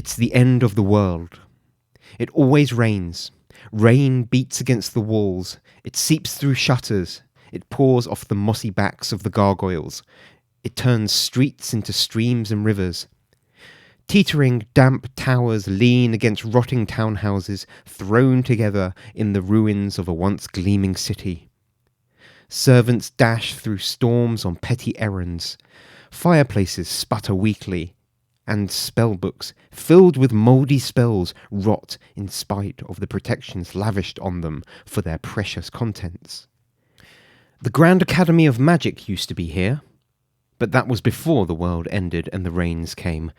It's the end of the world. It always rains. Rain beats against the walls. It seeps through shutters. It pours off the mossy backs of the gargoyles. It turns streets into streams and rivers. Teetering, damp towers lean against rotting townhouses thrown together in the ruins of a once gleaming city. Servants dash through storms on petty errands. Fireplaces sputter weakly, and spellbooks, filled with mouldy spells, rot in spite of the protections lavished on them for their precious contents. The Grand Academy of Magic used to be here, but that was before the world ended and the rains came.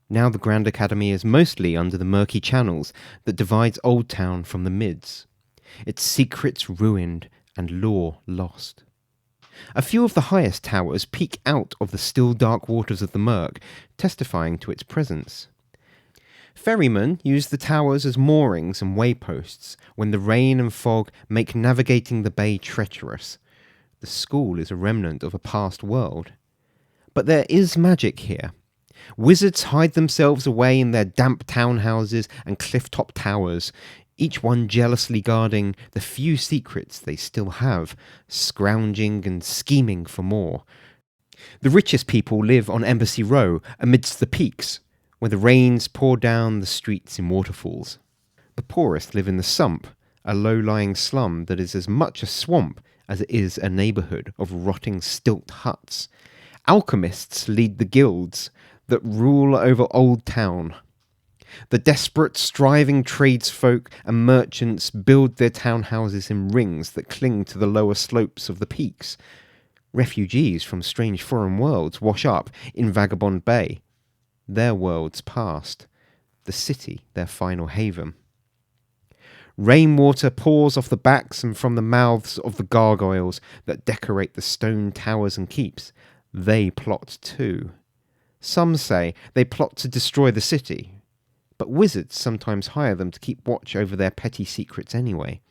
Now the Grand Academy is mostly under the murky channels that divides Old Town from the Mids, its secrets ruined and lore lost. A few of the highest towers peek out of the still dark waters of the Merk, testifying to its presence. Ferrymen use the towers as moorings and wayposts when the rain and fog make navigating the bay treacherous. The school is a remnant of a past world. But there is magic here. Wizards hide themselves away in their damp townhouses and cliff-top towers, each one jealously guarding the few secrets they still have, scrounging and scheming for more. The richest people live on Embassy Row, amidst the peaks, where the rains pour down the streets in waterfalls. The poorest live in the Sump, a low-lying slum that is as much a swamp as it is a neighbourhood of rotting stilt huts. Alchemists lead the guilds that rule over Old Town. The desperate, striving tradesfolk and merchants build their townhouses in rings that cling to the lower slopes of the peaks. Refugees from strange foreign worlds wash up in Vagabond Bay. Their worlds past, the city their final haven. Rainwater pours off the backs and from the mouths of the gargoyles that decorate the stone towers and keeps. They plot too. Some say they plot to destroy the city, but wizards sometimes hire them to keep watch over their petty secrets anyway.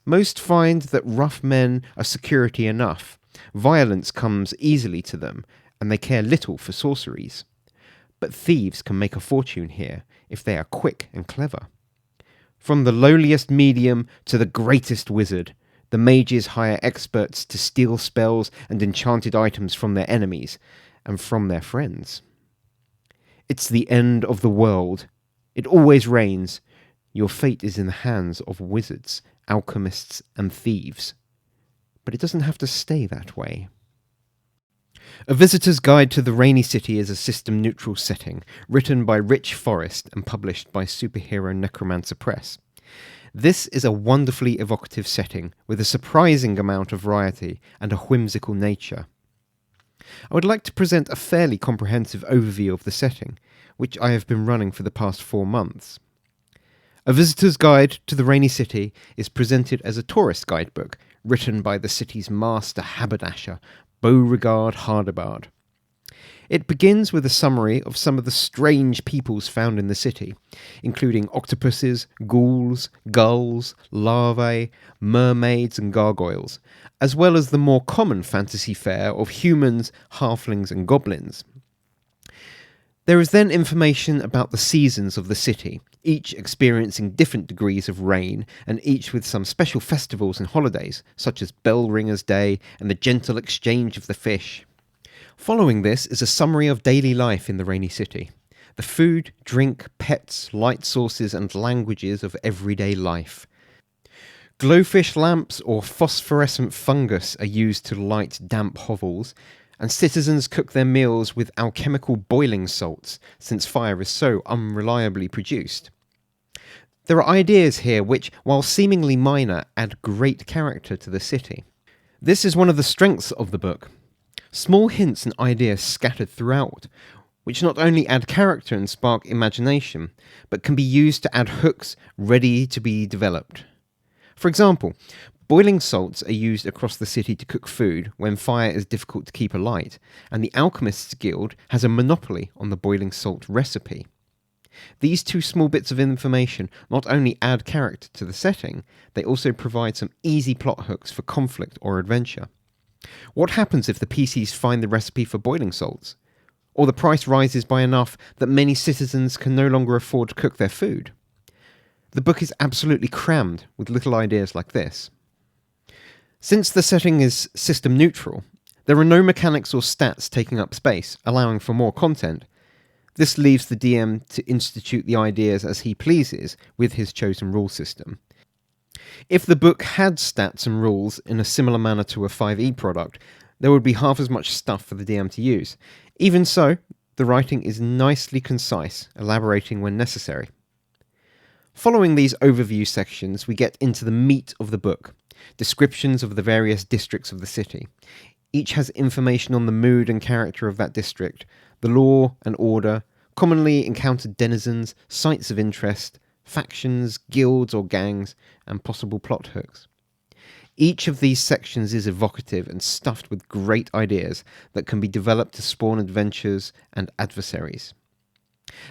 Most find that rough men are security enough. Violence comes easily to them, and they care little for sorceries. But thieves can make a fortune here if they are quick and clever. From the lowliest medium to the greatest wizard, the mages hire experts to steal spells and enchanted items from their enemies and from their friends. It's the end of the world. It always rains. Your fate is in the hands of wizards, alchemists, and thieves. But it doesn't have to stay that way. A Visitor's Guide to the Rainy City is a system-neutral setting, written by Rich Forrest and published by Superhero Necromancer Press. This is a wonderfully evocative setting, with a surprising amount of variety and a whimsical nature. I would like to present a fairly comprehensive overview of the setting, which I have been running for the past 4 months. A Visitor's Guide to the Rainy City is presented as a tourist guidebook, written by the city's master haberdasher, Beauregard Hardebard. It begins with a summary of some of the strange peoples found in the city, including octopuses, ghouls, gulls, larvae, mermaids and gargoyles, as well as the more common fantasy fare of humans, halflings and goblins. There is then information about the seasons of the city, each experiencing different degrees of rain, and each with some special festivals and holidays, such as Bellringer's Day and the Gentle Exchange of the Fish. Following this is a summary of daily life in the Rainy City. The food, drink, pets, light sources and languages of everyday life. Glowfish lamps or phosphorescent fungus are used to light damp hovels, and citizens cook their meals with alchemical boiling salts, since fire is so unreliably produced. There are ideas here which, while seemingly minor, add great character to the city. This is one of the strengths of the book. Small hints and ideas scattered throughout, which not only add character and spark imagination, but can be used to add hooks ready to be developed. For example, boiling salts are used across the city to cook food when fire is difficult to keep alight, and the Alchemists Guild has a monopoly on the boiling salt recipe. These two small bits of information not only add character to the setting, they also provide some easy plot hooks for conflict or adventure. What happens if the PCs find the recipe for boiling salts? or the price rises by enough that many citizens can no longer afford to cook their food. The book is absolutely crammed with little ideas like this. Since the setting is system neutral, there are no mechanics or stats taking up space, allowing for more content. This leaves the DM to institute the ideas as he pleases with his chosen rule system. If the book had stats and rules in a similar manner to a 5e product, there would be half as much stuff for the DM to use. Even so, the writing is nicely concise, elaborating when necessary. Following these overview sections, we get into the meat of the book, descriptions of the various districts of the city. Each has information on the mood and character of that district, the law and order, commonly encountered denizens, sites of interest, factions, guilds or gangs, and possible plot hooks. Each of these sections is evocative and stuffed with great ideas that can be developed to spawn adventures and adversaries.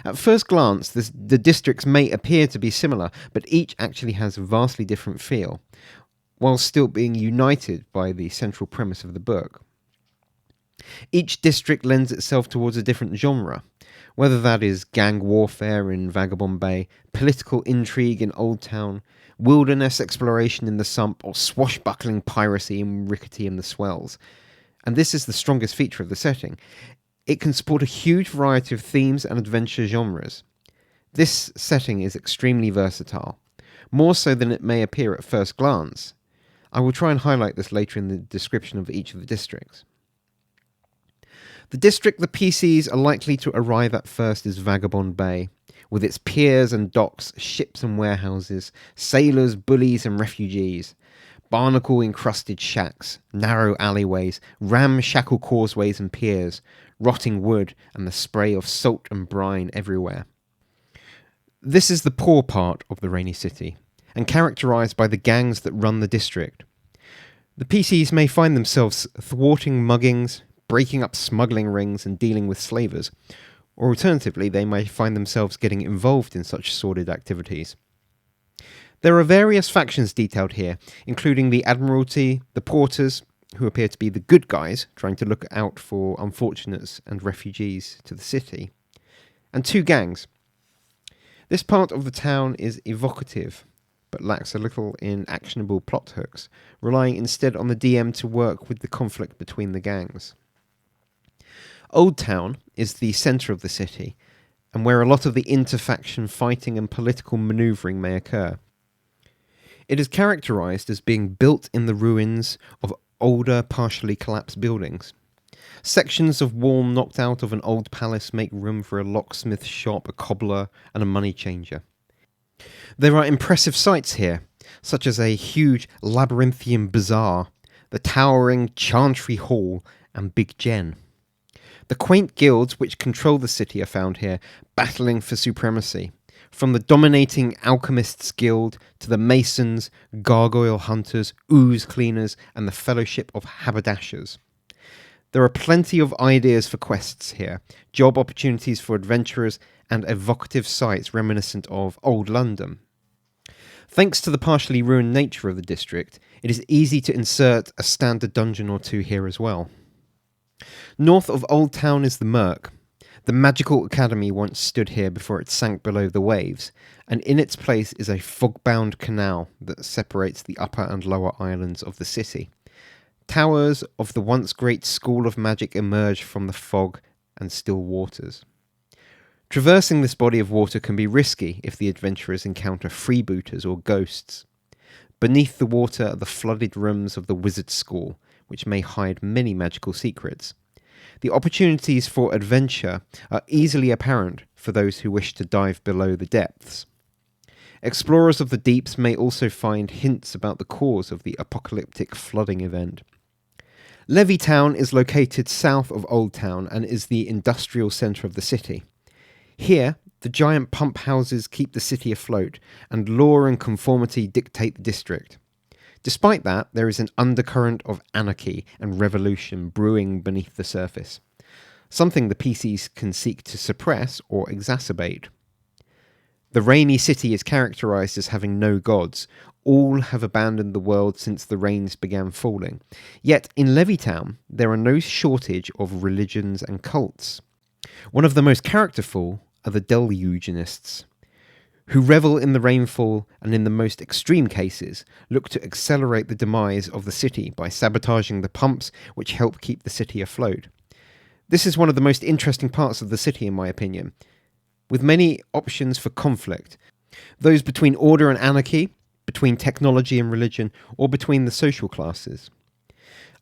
At first glance, the districts may appear to be similar, but each actually has a vastly different feel, while still being united by the central premise of the book. Each district lends itself towards a different genre, whether that is gang warfare in Vagabond Bay, political intrigue in Old Town, wilderness exploration in the Sump, or swashbuckling piracy in Rickety and the Swells. And this is the strongest feature of the setting. It can support a huge variety of themes and adventure genres. This setting is extremely versatile, more so than it may appear at first glance. I will try and highlight this later in the description of each of the districts. The district the PCs are likely to arrive at first is Vagabond Bay, with its piers and docks, ships and warehouses, sailors, bullies and refugees, barnacle-encrusted shacks, narrow alleyways, ramshackle causeways and piers, rotting wood and the spray of salt and brine everywhere. This is the poor part of the Rainy City, and characterised by the gangs that run the district. The PCs may find themselves thwarting muggings, breaking up smuggling rings and dealing with slavers, or alternatively they may find themselves getting involved in such sordid activities. There are various factions detailed here, including the Admiralty, the Porters, who appear to be the good guys trying to look out for unfortunates and refugees to the city, and two gangs. This part of the town is evocative, but lacks a little in actionable plot hooks, relying instead on the DM to work with the conflict between the gangs. Old Town is the centre of the city, and where a lot of the inter-faction fighting and political manoeuvring may occur. It is characterised as being built in the ruins of older, partially collapsed buildings. Sections of wall knocked out of an old palace make room for a locksmith shop, a cobbler, and a money changer. There are impressive sights here, such as a huge labyrinthian bazaar, the towering Chantry Hall, and Big Gen. The quaint guilds which control the city are found here, battling for supremacy, from the dominating Alchemists Guild to the Masons, Gargoyle Hunters, Ooze Cleaners, and the Fellowship of Haberdashers. There are plenty of ideas for quests here, job opportunities for adventurers, and evocative sites reminiscent of Old London. Thanks to the partially ruined nature of the district, it is easy to insert a standard dungeon or two here as well. North of Old Town is the Merks. The magical academy once stood here before it sank below the waves, and in its place is a fog-bound canal that separates the upper and lower islands of the city. Towers of the once great school of magic emerge from the fog and still waters. Traversing this body of water can be risky if the adventurers encounter freebooters or ghosts. Beneath the water are the flooded rooms of the wizard school, which may hide many magical secrets. The opportunities for adventure are easily apparent for those who wish to dive below the depths. Explorers of the deeps may also find hints about the cause of the apocalyptic flooding event. Levytown is located south of Old Town and is the industrial centre of the city. Here, the giant pump houses keep the city afloat, and law and conformity dictate the district. Despite that, there is an undercurrent of anarchy and revolution brewing beneath the surface, something the PCs can seek to suppress or exacerbate. The Rainy City is characterised as having no gods. All have abandoned the world since the rains began falling. Yet in Levytown, there are no shortage of religions and cults. One of the most characterful are the delusionists, who revel in the rainfall and in the most extreme cases look to accelerate the demise of the city by sabotaging the pumps which help keep the city afloat. This is one of the most interesting parts of the city in my opinion, with many options for conflict, those between order and anarchy, between technology and religion, or between the social classes.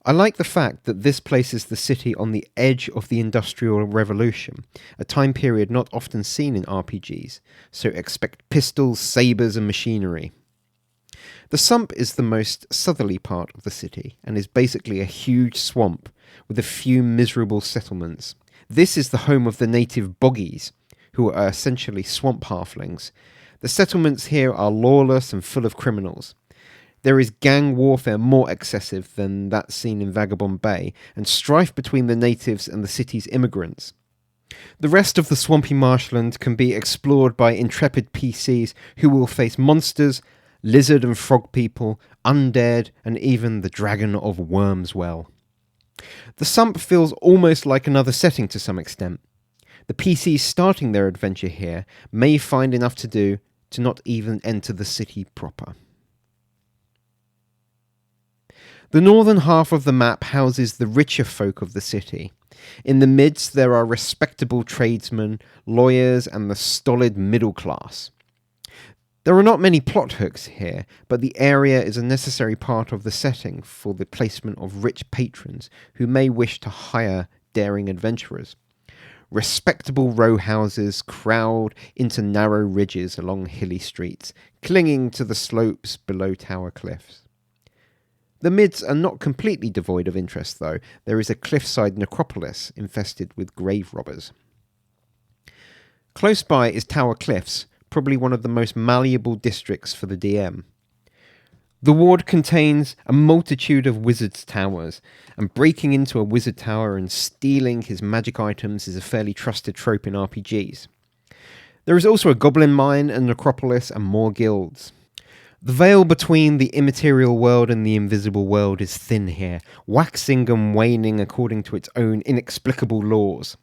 I like the fact that this places the city on the edge of the Industrial Revolution, a time period not often seen in RPGs, so expect pistols, sabres and machinery. The Sump is the most southerly part of the city, and is basically a huge swamp with a few miserable settlements. This is the home of the native boggies, who are essentially swamp halflings. The settlements here are lawless and full of criminals. There is gang warfare more excessive than that seen in Vagabond Bay, and strife between the natives and the city's immigrants. The rest of the swampy marshland can be explored by intrepid PCs who will face monsters, lizard and frog people, undead, and even the dragon of Wormswell. The Sump feels almost like another setting to some extent. The PCs starting their adventure here may find enough to do to not even enter the city proper. The northern half of the map houses the richer folk of the city. In the midst there are respectable tradesmen, lawyers and the stolid middle class. There are not many plot hooks here, but the area is a necessary part of the setting for the placement of rich patrons who may wish to hire daring adventurers. Respectable row houses crowd into narrow ridges along hilly streets, clinging to the slopes below tower cliffs. The mids are not completely devoid of interest though. There is a cliffside necropolis infested with grave robbers. Close by is Tower Cliffs, probably one of the most malleable districts for the DM. The ward contains a multitude of wizards' towers, and breaking into a wizard tower and stealing his magic items is a fairly trusted trope in RPGs. There is also a goblin mine, a necropolis, and more guilds. The veil between the immaterial world and the invisible world is thin here, waxing and waning according to its own inexplicable laws.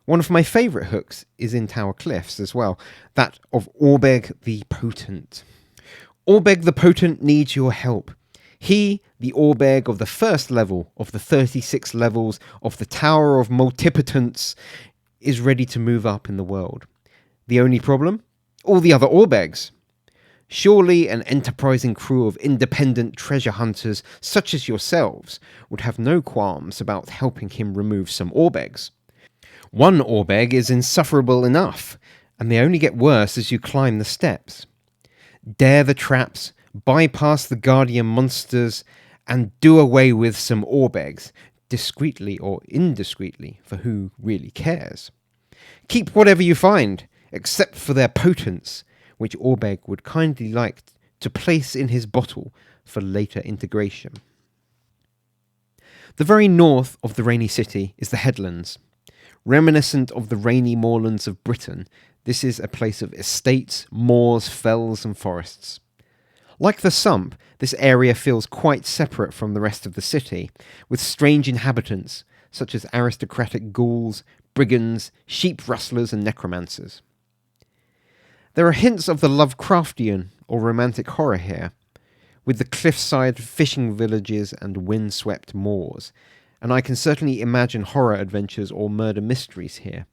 One of my favourite hooks is in Tower Cliffs as well, that of Orbeg the Potent. Orbeg the Potent needs your help. He, the Orbeg of the first level of the 36 levels of the Tower of Multipotence, is ready to move up in the world. The only problem? All the other Orbegs. Surely an enterprising crew of independent treasure hunters such as yourselves would have no qualms about helping him remove some Orbegs. One Orbeg is insufferable enough, and they only get worse as you climb the steps. Dare the traps, bypass the guardian monsters, and do away with some Orbegs, discreetly or indiscreetly, for who really cares. Keep whatever you find, except for their potence, which Orbeg would kindly like to place in his bottle for later integration. The very north of the rainy city is the Headlands. Reminiscent of the rainy moorlands of Britain, this is a place of estates, moors, fells and forests. Like the Sump, this area feels quite separate from the rest of the city, with strange inhabitants such as aristocratic ghouls, brigands, sheep rustlers and necromancers. There are hints of the Lovecraftian or romantic horror here, with the cliffside fishing villages and windswept moors, and I can certainly imagine horror adventures or murder mysteries here.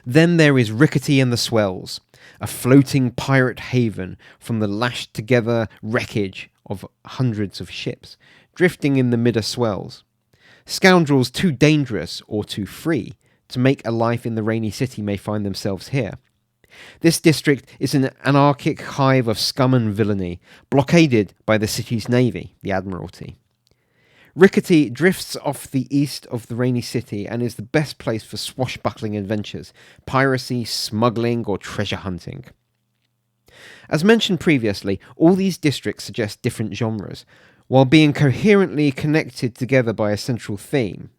Then there is Rickety and the Swells, a floating pirate haven from the lashed together wreckage of hundreds of ships, drifting in the midder swells. Scoundrels too dangerous or too free to make a life in the rainy city may find themselves here. This district is an anarchic hive of scum and villainy, blockaded by the city's navy, the Admiralty. Rickety drifts off the east of the rainy city and is the best place for swashbuckling adventures, piracy, smuggling, or treasure hunting. As mentioned previously, all these districts suggest different genres, while being coherently connected together by a central theme.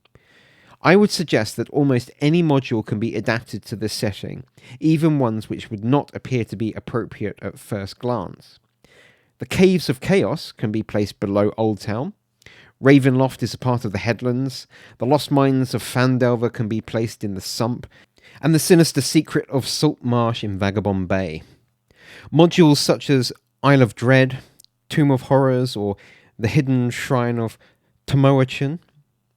I would suggest that almost any module can be adapted to this setting, even ones which would not appear to be appropriate at first glance. The Caves of Chaos can be placed below Old Town, Ravenloft is a part of the Headlands, the lost mines of Phandelver can be placed in the Sump, and the sinister secret of Salt Marsh in Vagabond Bay. Modules such as Isle of Dread, Tomb of Horrors, or the Hidden Shrine of Tomoachin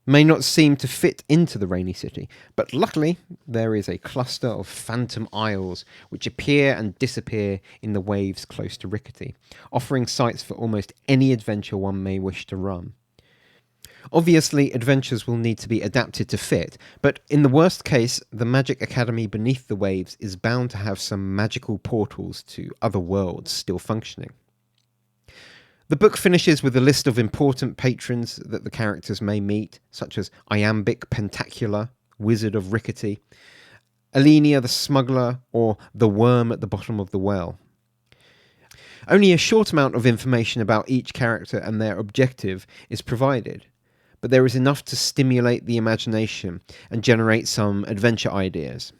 may not seem to fit into the Rainy City, but luckily there is a cluster of phantom isles which appear and disappear in the waves close to Rickety, offering sites for almost any adventure one may wish to run. Obviously, adventures will need to be adapted to fit, but in the worst case, the Magic Academy beneath the waves is bound to have some magical portals to other worlds still functioning. The book finishes with a list of important patrons that the characters may meet, such as Iambic Pentacula, Wizard of Rickety, Alenia the Smuggler, or the Worm at the Bottom of the Well. Only a short amount of information about each character and their objective is provided, but there is enough to stimulate the imagination and generate some adventure ideas.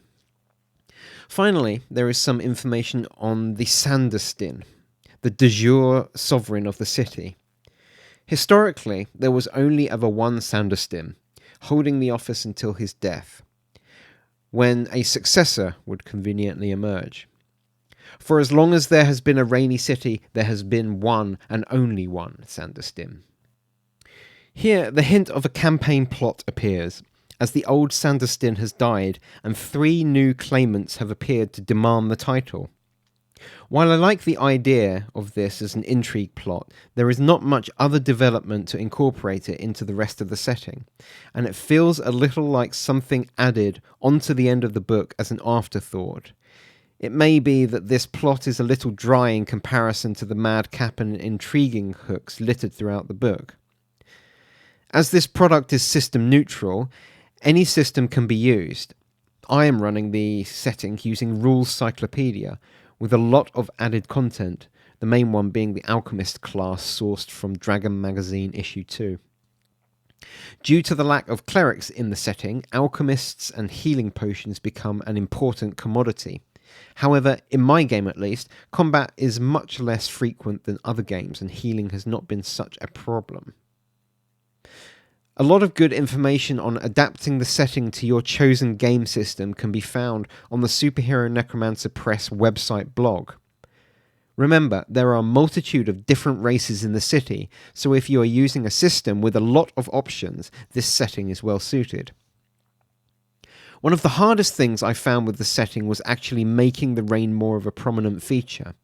Finally, there is some information on the Sanderstin, the de jure sovereign of the city. Historically, there was only ever one Sanderstin, holding the office until his death, when a successor would conveniently emerge. For as long as there has been a Rainy City, there has been one and only one Sanderstin. Here, the hint of a campaign plot appears, as the old Sanderstin has died and 3 new claimants have appeared to demand the title. While I like the idea of this as an intrigue plot, there is not much other development to incorporate it into the rest of the setting, and it feels a little like something added onto the end of the book as an afterthought. It may be that this plot is a little dry in comparison to the madcap and intriguing hooks littered throughout the book. As this product is system neutral, any system can be used. I am running the setting using Rules Cyclopedia, with a lot of added content, the main one being the Alchemist class sourced from Dragon Magazine issue 2. Due to the lack of clerics in the setting, alchemists and healing potions become an important commodity. However, in my game at least, combat is much less frequent than other games and healing has not been such a problem. A lot of good information on adapting the setting to your chosen game system can be found on the Superhero Necromancer Press website blog. Remember, there are a multitude of different races in the city, so if you are using a system with a lot of options, this setting is well suited. One of the hardest things I found with the setting was actually making the rain more of a prominent feature.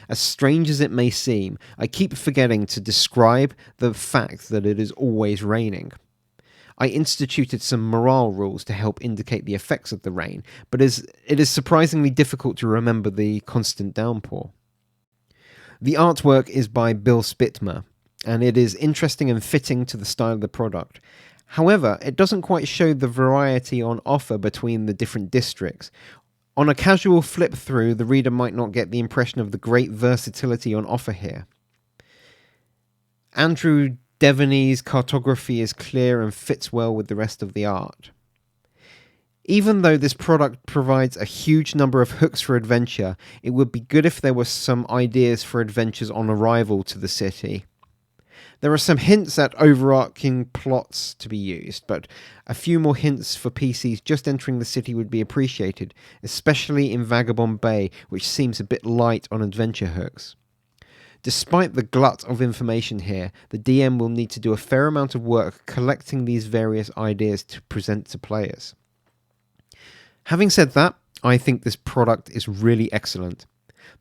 As strange as it may seem, I keep forgetting to describe the fact that it is always raining. I instituted some morale rules to help indicate the effects of the rain, but it is surprisingly difficult to remember the constant downpour. The artwork is by Bill Spitmer, and it is interesting and fitting to the style of the product. However, it doesn't quite show the variety on offer between the different districts. On a casual flip through, the reader might not get the impression of the great versatility on offer here. Andrew Devaney's cartography is clear and fits well with the rest of the art. Even though this product provides a huge number of hooks for adventure, it would be good if there were some ideas for adventures on arrival to the city. There are some hints at overarching plots to be used, but a few more hints for PCs just entering the city would be appreciated, especially in Vagabond Bay, which seems a bit light on adventure hooks. Despite the glut of information here, the DM will need to do a fair amount of work collecting these various ideas to present to players. Having said that, I think this product is really excellent.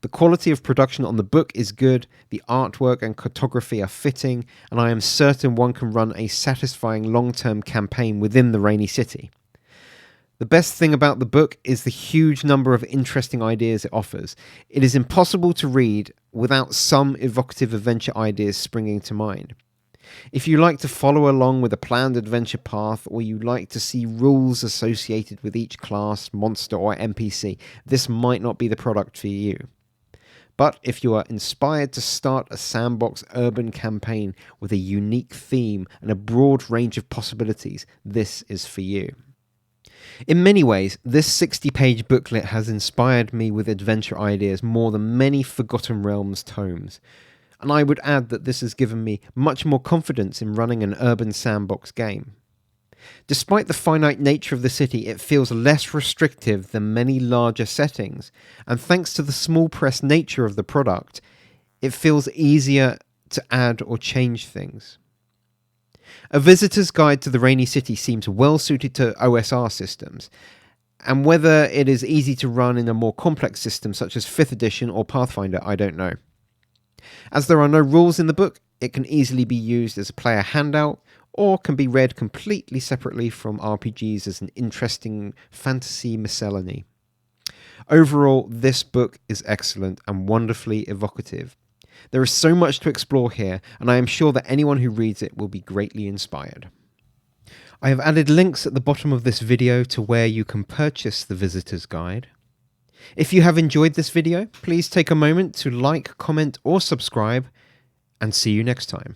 The quality of production on the book is good, the artwork and cartography are fitting, and I am certain one can run a satisfying long-term campaign within the Rainy City. The best thing about the book is the huge number of interesting ideas it offers. It is impossible to read without some evocative adventure ideas springing to mind. If you like to follow along with a planned adventure path, or you like to see rules associated with each class, monster or NPC, this might not be the product for you. But if you are inspired to start a sandbox urban campaign with a unique theme and a broad range of possibilities, this is for you. In many ways, this 60-page booklet has inspired me with adventure ideas more than many Forgotten Realms tomes. and I would add that this has given me much more confidence in running an urban sandbox game. Despite the finite nature of the city, it feels less restrictive than many larger settings, and thanks to the small press nature of the product, it feels easier to add or change things. A visitor's guide to the Rainy City seems well suited to OSR systems, and whether it is easy to run in a more complex system such as 5th edition or Pathfinder, I don't know. As there are no rules in the book, it can easily be used as a player handout, or can be read completely separately from RPGs as an interesting fantasy miscellany. Overall, this book is excellent and wonderfully evocative. There is so much to explore here, and I am sure that anyone who reads it will be greatly inspired. I have added links at the bottom of this video to where you can purchase the Visitor's Guide. If you have enjoyed this video, please take a moment to like, comment or subscribe, and see you next time.